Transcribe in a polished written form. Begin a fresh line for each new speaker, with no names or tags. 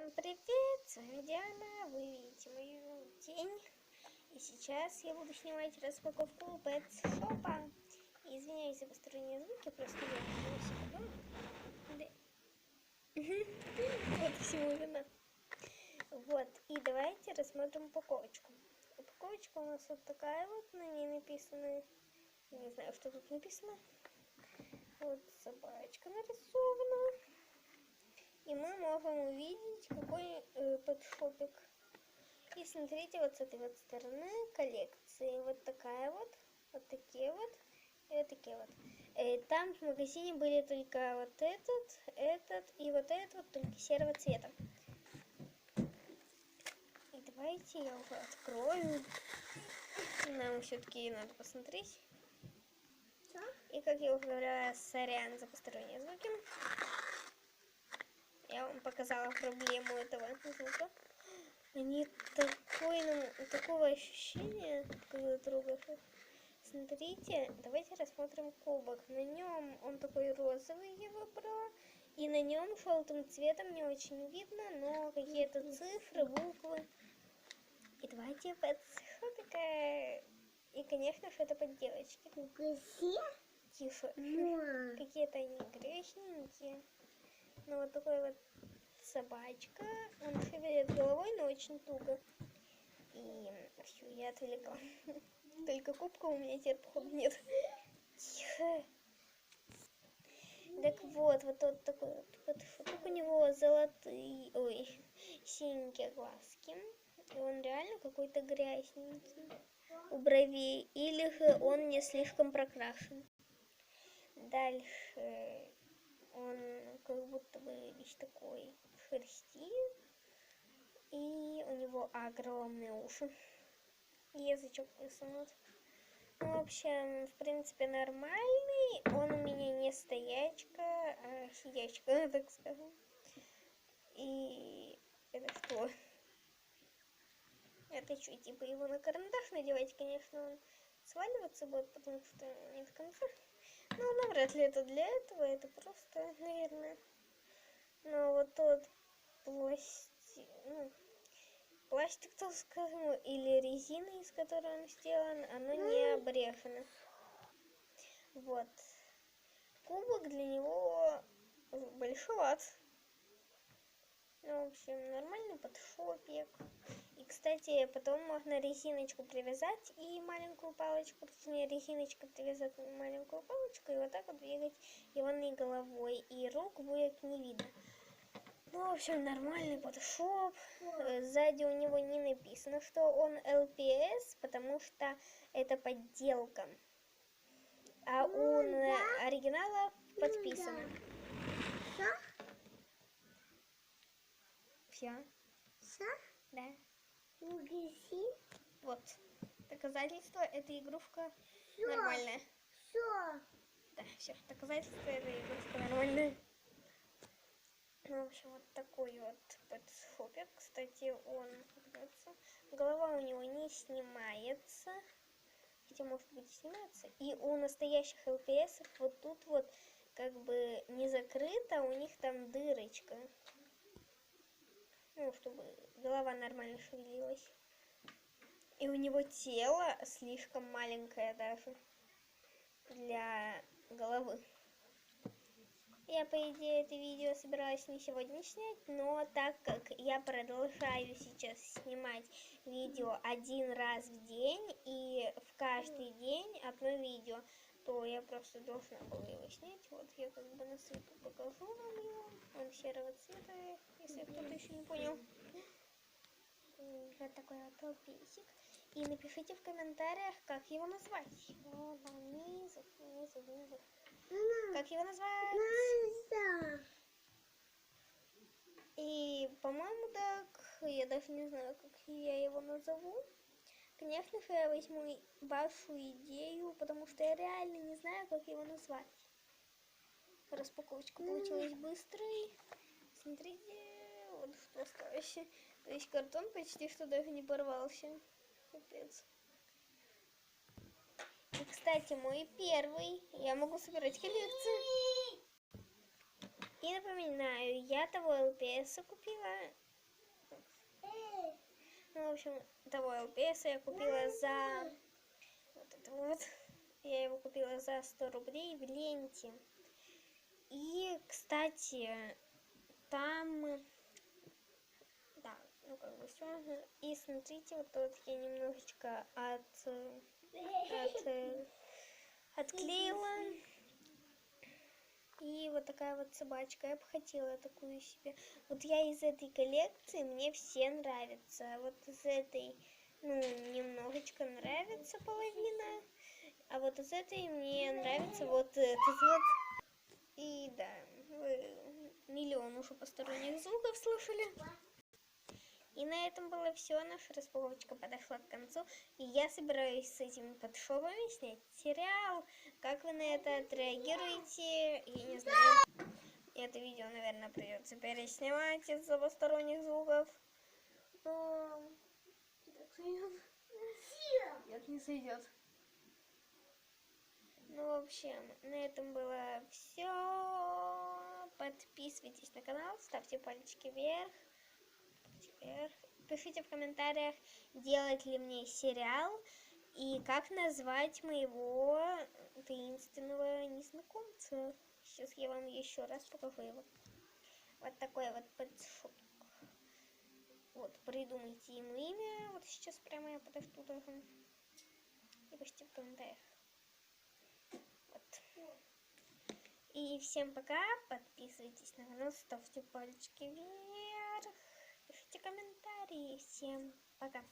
Всем привет, с вами Диана, вы видите мою тень. И сейчас я буду снимать распаковку Pet Shop. Извиняюсь за посторонние звуки, просто я вот всему вина. Вот, и давайте рассмотрим упаковочку. Упаковочка у нас вот такая вот, на ней написано, не знаю, что тут написано. Вот собачка нарисована. И мы можем увидеть, какой подшопик. И смотрите, вот с этой вот стороны коллекции. Вот такая вот, вот такие вот и вот такие вот. Там в магазине были только вот этот и вот этот вот, только серого цвета. И давайте я уже открою. Нам все-таки надо посмотреть. И как я уже говорила, сорян за посторонние звуки. Я вам показала проблему этого звука. Они такого ощущения, когда трогаешь. Смотрите, давайте рассмотрим кубок. На нем он такой розовый, я выбрала. И на нем желтым цветом не очень видно, но какие-то цифры, буквы. И давайте подшопика. И, конечно же, это подделочки. Тише. Какие-то они грязненькие. Ну, вот такой вот собачка. Он шевелит головой, но очень туго. И все, я отвлекла. Только кубка у меня теперь, походу, нет. Тихо. Так вот, вот тот такой вот подшипик. У него золотые, синенькие глазки. И он реально какой-то грязненький у бровей. Или же он не слишком прокрашен. Дальше он как будто бы весь такой в шерсти. И у него огромные уши. Язычок высунут. Ну, в общем, в принципе, нормальный. Он у меня не стоячка, а сидячка, так скажем. И это что? Это что, типа его на карандаш надевать? Конечно, он сваливаться будет, потому что не до конца. Ну, навряд ли это для этого, это просто, наверное. Но вот тот пластик, так скажем, или резина, из которой он сделан, оно не обрезано. Вот. Кубок для него большеват. Ну, в общем, нормальный подшопик. И, кстати, потом можно резиночку привязать и маленькую палочку, точнее, резиночку привязать на маленькую палочку и вот так вот двигать его головой. И рук будет не видно. Ну, в общем, нормальный подшоп. Сзади у него не написано, что он LPS, потому что это подделка. А у оригинала подписано. Все? Да. Вот. Доказательство, эта игрушка нормальная. Да, все. Доказательство, эта игрушка нормальная. Ну, в общем, вот такой вот подшопик. Кстати, он голова у него не снимается. Хотя, может быть, снимается. И у настоящих ЛПС вот тут вот как бы не закрыто, у них там дырочка. Ну, чтобы голова нормально шевелилась. И у него тело слишком маленькое даже для головы. Я, по идее, это видео собиралась не сегодня снять, но так как я продолжаю сейчас снимать видео один раз в день и в каждый день одно видео, то я просто должна была его снять. Вот я как бы на свету покажу вам его. Он серого цвета, если кто-то еще не понял. Вот такой вот толпесик. И напишите в комментариях, как его назвать. Вот, внизу. Как его назвать? И, по-моему, так, я даже не знаю, как я его назову. Конечно же, я возьму вашу идею, потому что я реально не знаю, как его назвать. Распаковочка получилась быстрой. Смотрите, вот что осталось. То есть картон почти что даже не порвался. Капец. И, кстати, мой первый. Я могу собирать коллекцию. И напоминаю, я того ЛПС купила Ну, в общем, того ЛПС я купила за... Вот это вот. Я его купила за 100 рублей в ленте. И, кстати, там... Да, ну как бы все. И смотрите, вот тут я немножечко отклеила. И вот такая вот собачка. Я бы хотела такую себе. Вот я из этой коллекции, мне все нравятся. Вот из этой, ну, немножечко нравится половина. А вот из этой мне нравится вот этот вот. И да, вы миллион уже посторонних звуков слышали. И на этом было все. Наша распаковочка подошла к концу. И я собираюсь с этими подшопами снять сериал. Как вы на это отреагируете? Я не знаю. Это видео, наверное, придется переснимать из-за посторонних звуков. Но... Так сойдет? Нет, не сойдет. Ну, в общем, на этом было все. Подписывайтесь на канал, ставьте пальчики вверх. Пишите в комментариях, делать ли мне сериал и как назвать моего таинственного незнакомца. Сейчас я вам еще раз покажу его. Вот такой вот подшоп. Вот, придумайте ему имя. Вот сейчас прямо я подожду даже. И пишите в комментариях. Вот. И всем пока. Подписывайтесь на канал, ставьте пальчики вверх. Пишите комментарии. Всем пока.